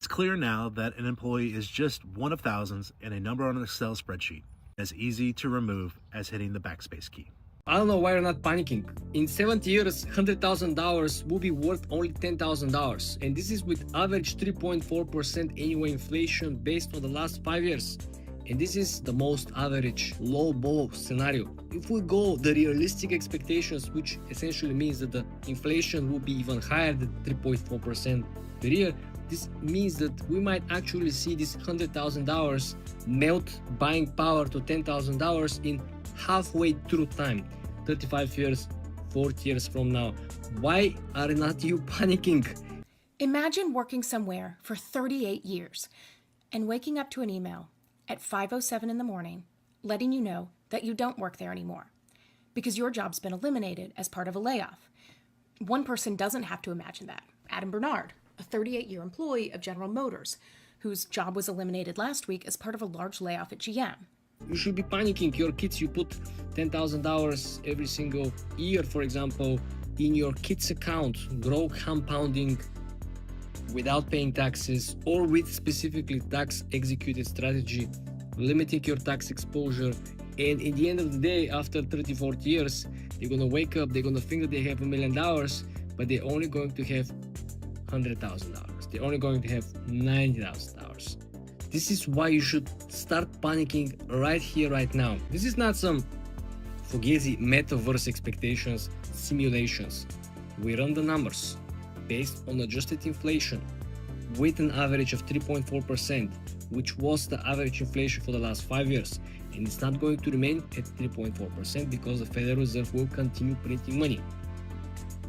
It's clear now that an employee is just one of thousands and a number on an Excel spreadsheet, as easy to remove as hitting the backspace key. I don't know why you're not panicking. In 70 years, $100,000 will be worth only $10,000. And this is with average 3.4% annual inflation based on the last 5 years. And this is the most average low ball scenario. If we go the realistic expectations, which essentially means that the inflation will be even higher than 3.4% per year, this means that we might actually see this $100,000 melt buying power to $10,000 in halfway through time, 35 years, 40 years from now. Why are not you panicking? Imagine working somewhere for 38 years and waking up to an email at 5:07 in the morning letting you know that you don't work there anymore because your job's been eliminated as part of a layoff. One person doesn't have to imagine that. Adam Bernard, a 38-year employee of General Motors, whose job was eliminated last week as part of a large layoff at GM. You should be panicking. Your kids, you put $10,000 every single year, for example, in your kids' account, grow compounding without paying taxes or with specifically tax executed strategy, limiting your tax exposure. And in the end of the day, after 30, 40 years, they're going to wake up, they're going to think that they have $1 million, but they're only going to have $100,000. They're only going to have $90,000. This is why you should start panicking right here, right now. This is not some fugazi metaverse expectations, simulations. We run the numbers based on adjusted inflation with an average of 3.4%, which was the average inflation for the last 5 years. And it's not going to remain at 3.4% because the Federal Reserve will continue printing money.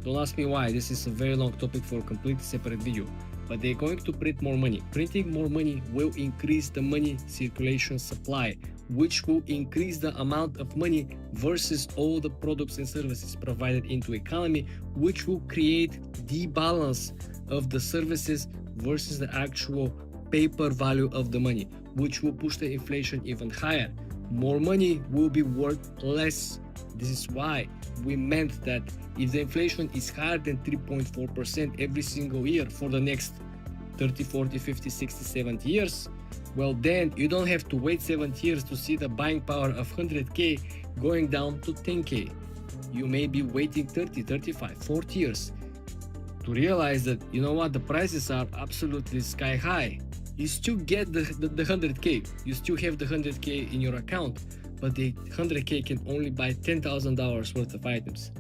Don't ask me why, this is a very long topic for a completely separate video. But they're going to print more money. Printing more money will increase the money circulation supply, which will increase the amount of money versus all the products and services provided into economy, which will create the balance of the services versus the actual paper value of the money, which will push the inflation even higher. More money will be worth less. This is why we meant that if the inflation is higher than 3.4% every single year for the next 30, 40, 50, 60, 70 years, well then you don't have to wait 70 years to see the buying power of 100K going down to 10K. You may be waiting 30, 35, 40 years to realize that, you know what, the prices are absolutely sky high. You still get the 100K, you still have the 100K in your account, but the 100K can only buy $10,000 worth of items.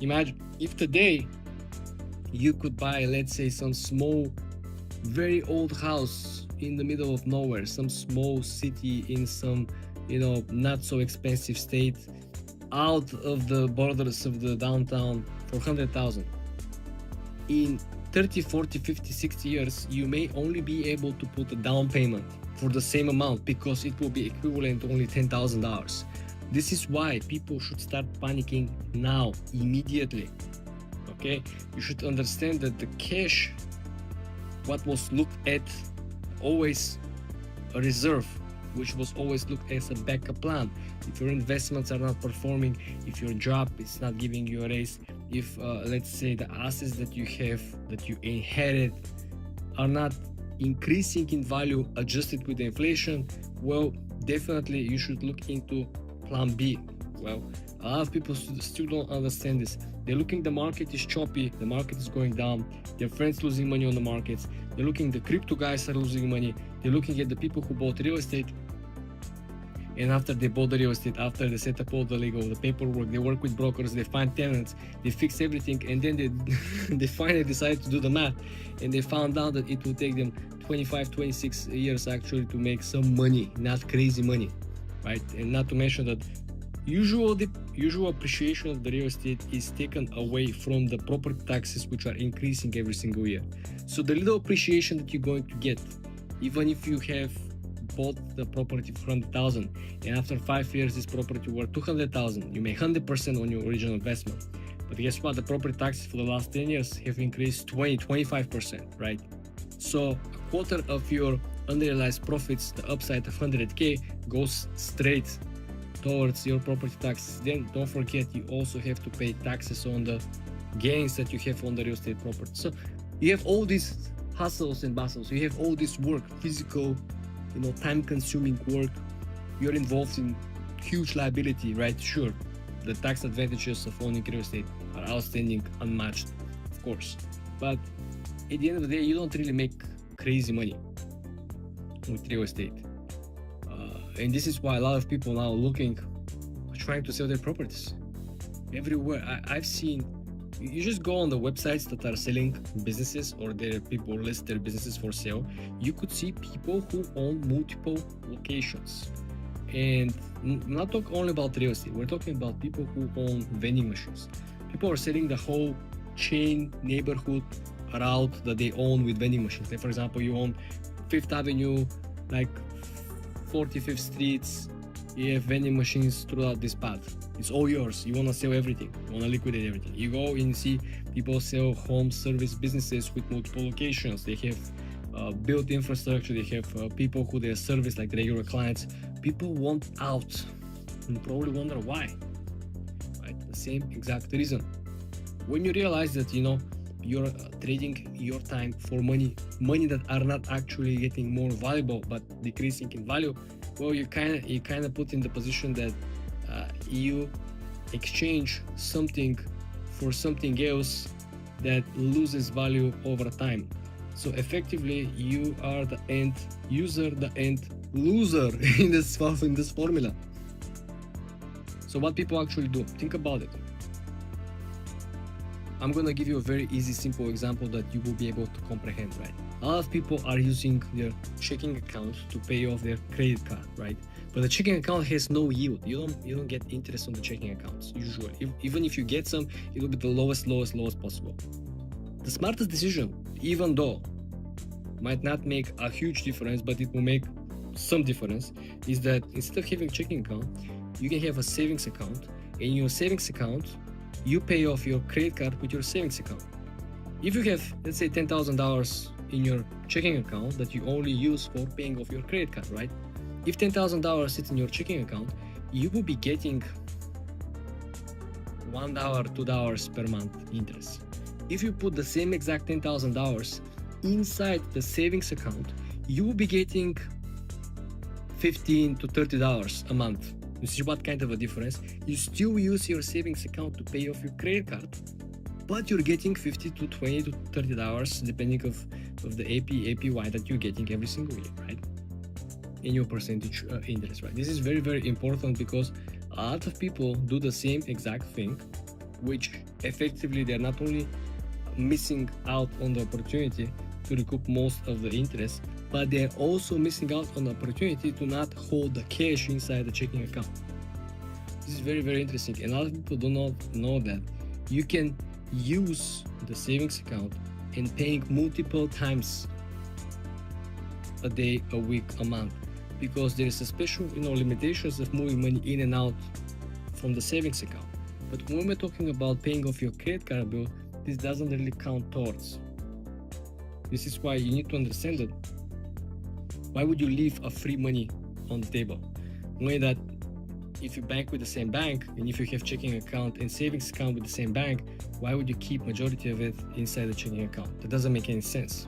Imagine if today you could buy, let's say, some small, very old house in the middle of nowhere, some small city in some, not so expensive state, out of the borders of the downtown for 100,000. In 30, 40, 50, 60 years, you may only be able to put a down payment for the same amount because it will be equivalent to only $10,000. This is why people should start panicking now, immediately. Okay? You should understand that the cash, what was looked at always a reserve, which was always looked as a backup plan. If your investments are not performing, if your job is not giving you a raise, if let's say the assets that you have, that you inherit, are not increasing in value adjusted with the inflation, well, definitely you should look into plan B. Well, a lot of people still don't understand this. They're looking, the market is choppy, the market is going down, their friends losing money on the markets, they're looking, the crypto guys are losing money, they're looking at the people who bought real estate, and after they bought the real estate, after they set up all the legal, the paperwork, they work with brokers, they find tenants, they fix everything, and then they finally decide to do the math, and they found out that it will take them 25, 26 years actually to make some money, not crazy money, right? And not to mention that usual appreciation of the real estate is taken away from the property taxes, which are increasing every single year. So the little appreciation that you're going to get, even if you have bought the property for 100,000 and after 5 years this property worth 200,000, you make 100% on your original investment. But guess what? The property taxes for the last 10 years have increased 25%, right? So a quarter of your unrealized profits, the upside of 100K, goes straight towards your property taxes. Then don't forget, you also have to pay taxes on the gains that you have on the real estate property. So you have all these hustles and bustles. You have all this work, physical, time-consuming work. You're involved in huge liability, right? Sure, the tax advantages of owning real estate are outstanding, unmatched, of course. But at the end of the day, you don't really make crazy money with real estate. And this is why a lot of people now trying to sell their properties. Everywhere I've seen, you just go on the websites that are selling businesses or their people list their businesses for sale. You could see people who own multiple locations. And not talk only about real estate, we're talking about people who own vending machines. People are selling the whole chain neighborhood route that they own with vending machines. Like for example, you own 5th Avenue, like 45th Streets, you have vending machines throughout this path. It's all yours. You want to sell everything. You want to liquidate everything. You go and see people sell home service businesses with multiple locations. They have built infrastructure. They have people who they service like regular clients. People want out and probably wonder why. Right? The same exact reason. When you realize that you're trading your time for money that are not actually getting more valuable but decreasing in value, well, you kind of put in the position that you exchange something for something else that loses value over time. So effectively, you are the end user, the end loser in this formula. So what people actually do, think about it. I'm gonna give you a very easy, simple example that you will be able to comprehend, right? A lot of people are using their checking account to pay off their credit card, right? But the checking account has no yield. You don't get interest on the checking accounts usually. Even if you get some, it will be the lowest possible. The smartest decision, even though might not make a huge difference, but it will make some difference, is that instead of having a checking account, you can have a savings account. In your savings account, you pay off your credit card with your savings account. If you have, let's say, $10,000 in your checking account that you only use for paying off your credit card, right? If $10,000 sits in your checking account, you will be getting $1, $2 per month interest. If you put the same exact $10,000 inside the savings account, you will be getting $15 to $30 a month. You see what kind of a difference? You still use your savings account to pay off your credit card, but you're getting $50 to $20 to $30 depending of the APY that you're getting every single year, right? In your percentage interest, right? This is very, very important because a lot of people do the same exact thing, which effectively they're not only missing out on the opportunity to recoup most of the interest, but they're also missing out on the opportunity to not hold the cash inside the checking account. This is very, very interesting, and a lot of people do not know that you can use the savings account and paying multiple times a day, a week, a month, because there is a special limitations of moving money in and out from the savings account. But when we're talking about paying off your credit card bill, this doesn't really count towards. This is why you need to understand that. Why would you leave a free money on the table? Knowing that if you bank with the same bank, and if you have checking account and savings account with the same bank, why would you keep majority of it inside the checking account? That doesn't make any sense.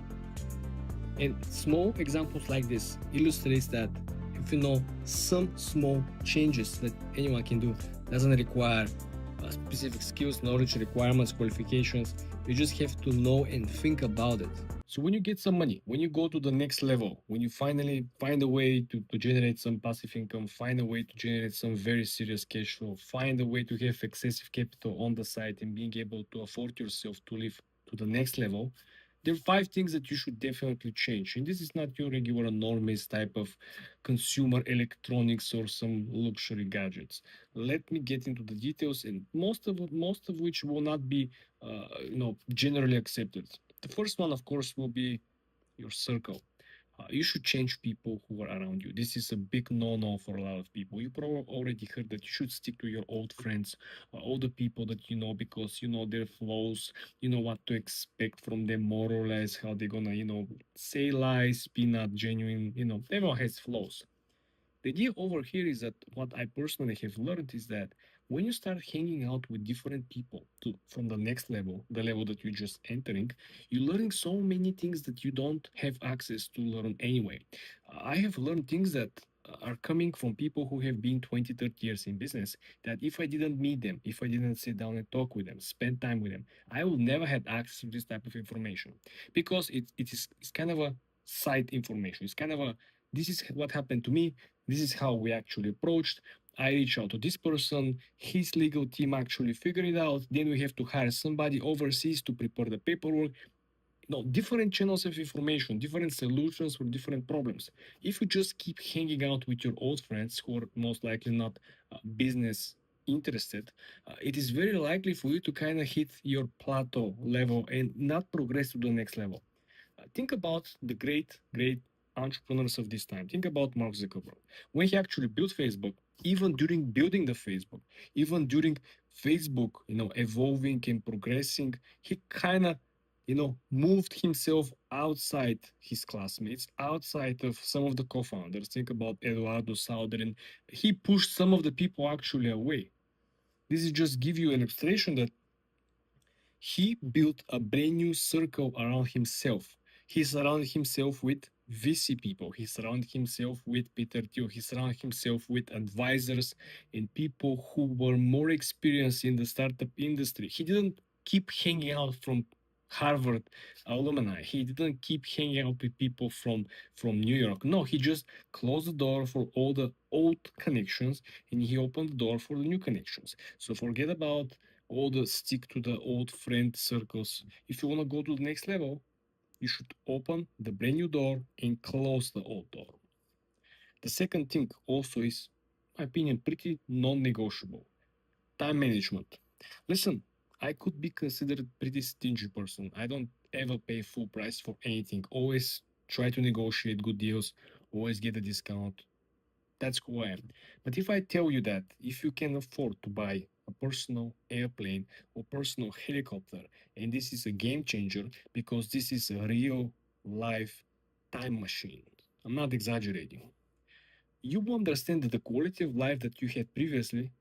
And small examples like this illustrates that if you know some small changes that anyone can do, doesn't require specific skills, knowledge, requirements, qualifications. You just have to know and think about it. So when you get some money, when you go to the next level, when you finally find a way to generate some passive income, find a way to generate some very serious cash flow, find a way to have excessive capital on the side and being able to afford yourself to live to the next level, there are 5 things that you should definitely change. And this is not your regular normist type of consumer electronics or some luxury gadgets. Let me get into the details, and most of which will not be generally accepted. The first one, of course, will be your circle. You should change people who are around you. This is a big no-no for a lot of people. You probably already heard that you should stick to your old friends, all the people that you know, because you know their flaws, you know what to expect from them more or less, how they're gonna, say lies, be not genuine, everyone has flaws. The idea over here is that what I personally have learned is that when you start hanging out with different people from the next level, the level that you're just entering, you're learning so many things that you don't have access to learn anyway. I have learned things that are coming from people who have been 20, 30 years in business, that if I didn't meet them, if I didn't sit down and talk with them, spend time with them, I would never have access to this type of information, because it's kind of a side information. It's kind of a, this is what happened to me, this is how we actually approached. I reach out to this person, his legal team actually figure it out. Then we have to hire somebody overseas to prepare the paperwork. Different channels of information, different solutions for different problems. If you just keep hanging out with your old friends who are most likely not business interested, it is very likely for you to kind of hit your plateau level and not progress to the next level. Think about the great entrepreneurs of this time. Think about Mark Zuckerberg. When he actually built Facebook, even during building the Facebook, even during Facebook, evolving and progressing, he kind of, moved himself outside his classmates, outside of some of the co-founders. Think about Eduardo Southern. He pushed some of the people actually away. This is just give you an illustration that he built a brand new circle around himself. He surrounded himself with VC people. He surrounded himself with Peter Thiel. He surrounded himself with advisors and people who were more experienced in the startup industry. He didn't keep hanging out from Harvard alumni. He didn't keep hanging out with people from New York. No, he just closed the door for all the old connections and he opened the door for the new connections. So forget about all the stick to the old friend circles. If you want to go to the next level, you should open the brand new door and close the old door. The second thing also is, in my opinion, pretty non-negotiable. Time management. Listen, I could be considered pretty stingy person. I don't ever pay full price for anything. Always try to negotiate good deals, always get a discount. That's who I am. But if I tell you that if you can afford to buy a personal airplane or personal helicopter, and this is a game changer because this is a real life time machine, I'm not exaggerating, you will understand that the quality of life that you had previously,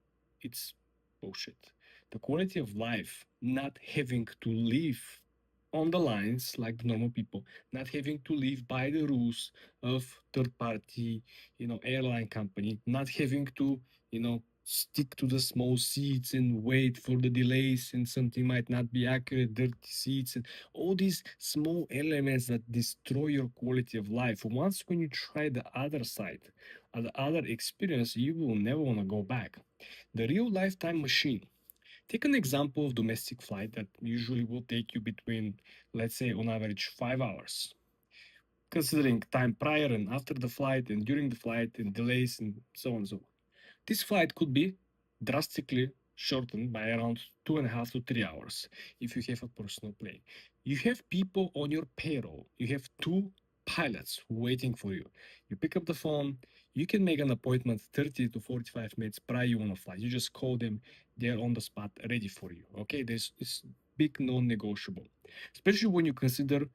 it's bullshit. The quality of life, not having to live on the lines like normal people, not having to live by the rules of third party, airline company, not having to, stick to the small seats and wait for the delays and something might not be accurate, dirty seats, and all these small elements that destroy your quality of life. Once when you try the other side, the other experience, you will never want to go back. The real lifetime machine. Take an example of domestic flight that usually will take you between, let's say, on average, 5 hours. Considering time prior and after the flight and during the flight and delays and so on and so on. This flight could be drastically shortened by around 2.5 to 3 hours if you have a personal plane. You have people on your payroll. You have two pilots waiting for you. You pick up the phone. You can make an appointment 30 to 45 minutes prior you want to fly. You just call them. They're on the spot ready for you. Okay, this is big non-negotiable, especially when you consider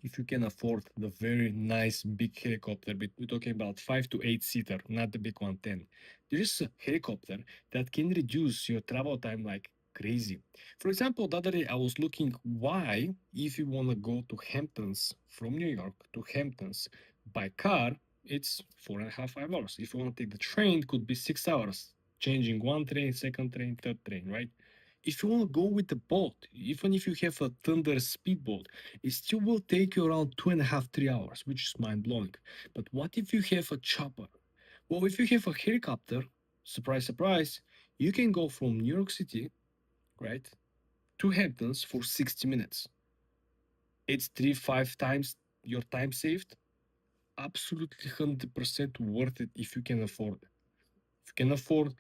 if you can afford the very nice big helicopter. We're talking about 5 to 8 seater, not the big 110. There is a helicopter that can reduce your travel time like crazy. For example, the other day I was looking why, if you want to go to Hamptons from New York to Hamptons by car, it's 4.5, 5 hours. If you want to take the train, it could be 6 hours, changing one train, second train, third train, right? If you want to go with the boat, even if you have a Thunder speedboat, it still will take you around 2.5, 3 hours, which is mind blowing. But what if you have a chopper? Well, if you have a helicopter, surprise, surprise, you can go from New York City, right, to Hamptons for 60 minutes. It's 3, 5 times your time saved. Absolutely 100% worth it if you can afford it. If you can afford to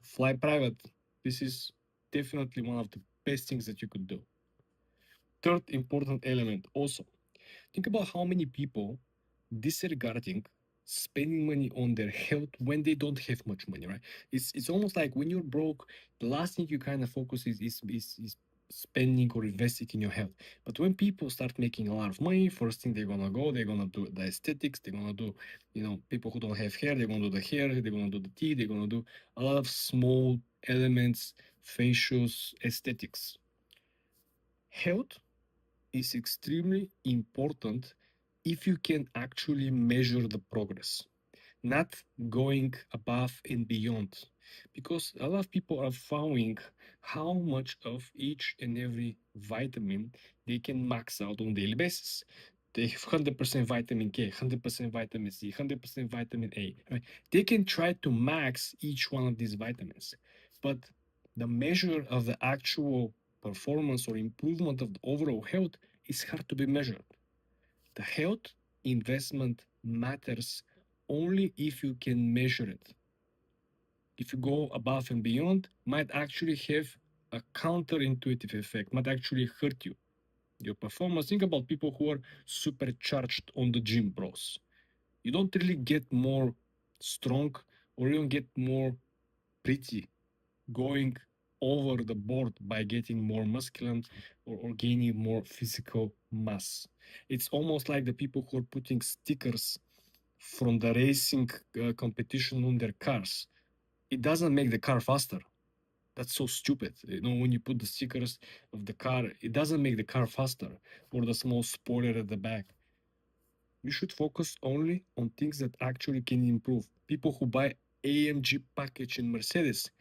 fly private, this is definitely one of the best things that you could do. Third important element also, think about how many people disregarding spending money on their health when they don't have much money, right? It's almost like when you're broke, the last thing you kind of focus is spending or investing in your health. But when people start making a lot of money, first thing they're gonna do the aesthetics, they're gonna do, people who don't have hair, they're gonna do the hair, they're gonna do the teeth, they're gonna do a lot of small elements, facials, aesthetics. Health is extremely important if you can actually measure the progress, not going above and beyond. Because a lot of people are following how much of each and every vitamin they can max out on a daily basis. They have 100% vitamin K, 100% vitamin C, 100% vitamin A. Right? They can try to max each one of these vitamins, but the measure of the actual performance or improvement of the overall health is hard to be measured. The health investment matters only if you can measure it. If you go above and beyond, might actually have a counterintuitive effect, might actually hurt you. Your performance. Think about people who are supercharged on the gym bros. You don't really get more strong or you don't get more pretty going over the board by getting more muscular or gaining more physical mass. It's almost like the people who are putting stickers from the racing competition on their cars. It doesn't make the car faster. That's so stupid. When you put the stickers of the car, it doesn't make the car faster or the small spoiler at the back. You should focus only on things that actually can improve. People who buy AMG package in Mercedes,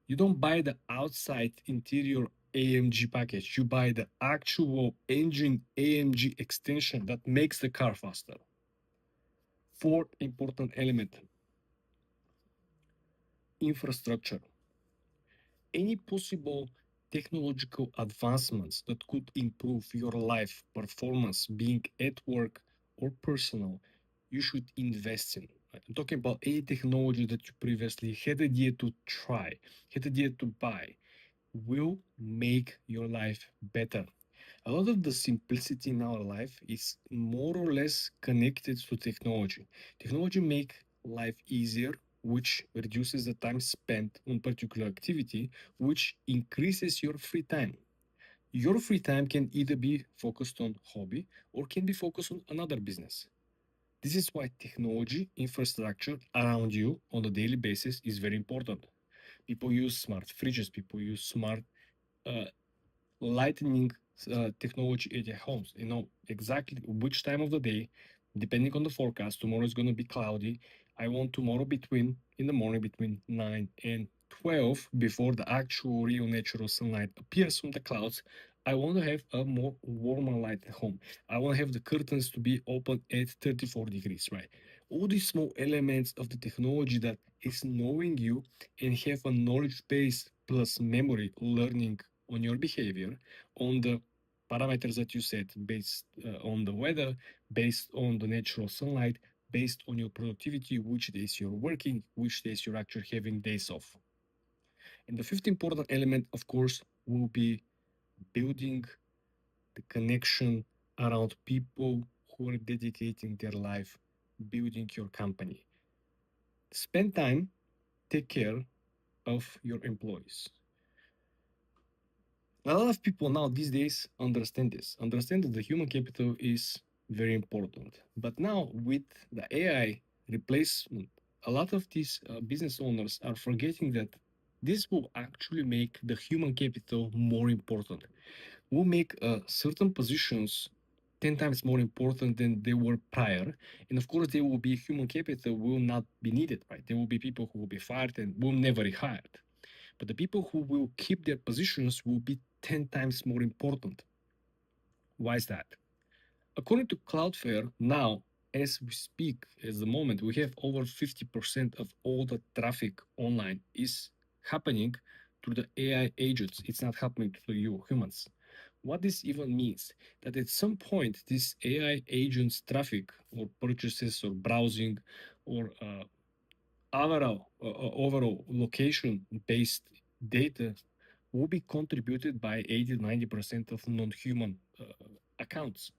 you don't buy the outside interior AMG package. You buy the actual engine AMG extension that makes the car faster. Fourth important element, infrastructure. Any possible technological advancements that could improve your life performance, being at work or personal, you should invest in. I'm talking about any technology that you previously had idea to try, had idea to buy, will make your life better. A lot of the simplicity in our life is more or less connected to technology. Technology make life easier, which reduces the time spent on particular activity, which increases your free time. Your free time can either be focused on hobby or can be focused on another business. This is why technology infrastructure around you on a daily basis is very important. People use smart fridges, people use smart uh, lightning technology at their homes. You know exactly which time of the day, depending on the forecast. Tomorrow is going to be cloudy. I want tomorrow in the morning between 9 and 12, before the actual real natural sunlight appears from the clouds. I want to have a more warmer light at home. I want to have the curtains to be open at 34 degrees, right? All these small elements of the technology that is knowing you and have a knowledge base plus memory learning on your behavior, on the parameters that you set based on the weather, based on the natural sunlight, based on your productivity, which days you're working, which days you're actually having days off. And the fifth important element, of course, will be building the connection around people who are dedicating their life building your company. Spend time, take care of your employees. A lot of people now these days understand this, understand that the human capital is very important. But now with the AI replacement, a lot of these business owners are forgetting that this will actually make the human capital more important. Will make certain positions 10 times more important than they were prior. And of course, there will be human capital will not be needed, right? There will be people who will be fired and will never be hired. But the people who will keep their positions will be 10 times more important. Why is that? According to Cloudflare, now, as we speak, at the moment, we have over 50% of all the traffic online is happening through the AI agents. It's not happening to you humans. What this even means, that at some point, this AI agents traffic or purchases or browsing or overall location-based data will be contributed by 80 to 90% of non-human accounts.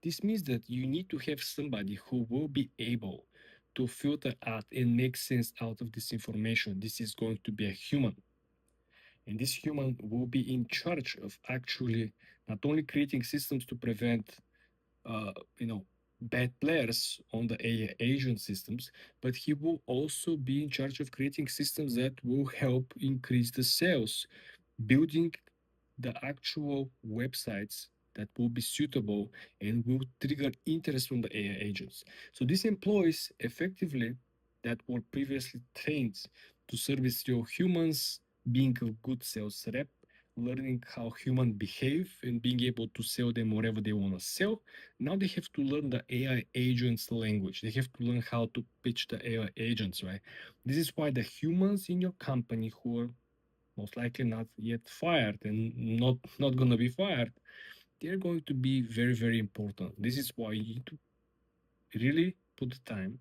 This means that you need to have somebody who will be able to filter out and make sense out of this information. This is going to be a human. And this human will be in charge of actually not only creating systems to prevent, uh, you know, bad players on the AI agent systems, but he will also be in charge of creating systems that will help increase the sales, building the actual websites that will be suitable and will trigger interest from the AI agents. So these employees effectively that were previously trained to service your humans, being a good sales rep, learning how humans behave and being able to sell them whatever they want to sell. Now they have to learn the AI agents language. They have to learn how to pitch the AI agents, right? This is why the humans in your company who are most likely not yet fired and not going to be fired, they're going to be very, very important. This is why you need to really put the time,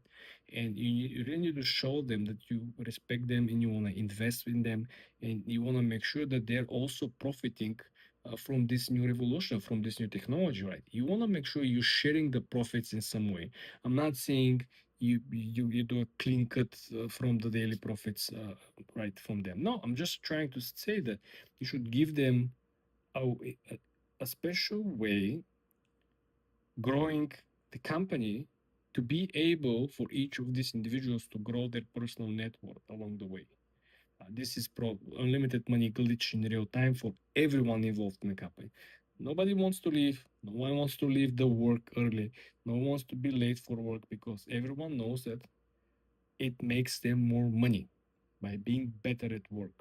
and you really need to show them that you respect them and you want to invest in them, and you want to make sure that they're also profiting from this new revolution, from this new technology, right? You want to make sure you're sharing the profits in some way. I'm not saying you do a clean cut from the daily profits right from them. No, I'm just trying to say that you should give them a special way growing the company to be able for each of these individuals to grow their personal network along the way. This is unlimited money glitch in real time for everyone involved in the company. Nobody wants to leave. No one wants to leave the work early. No one wants to be late for work because everyone knows that it makes them more money by being better at work.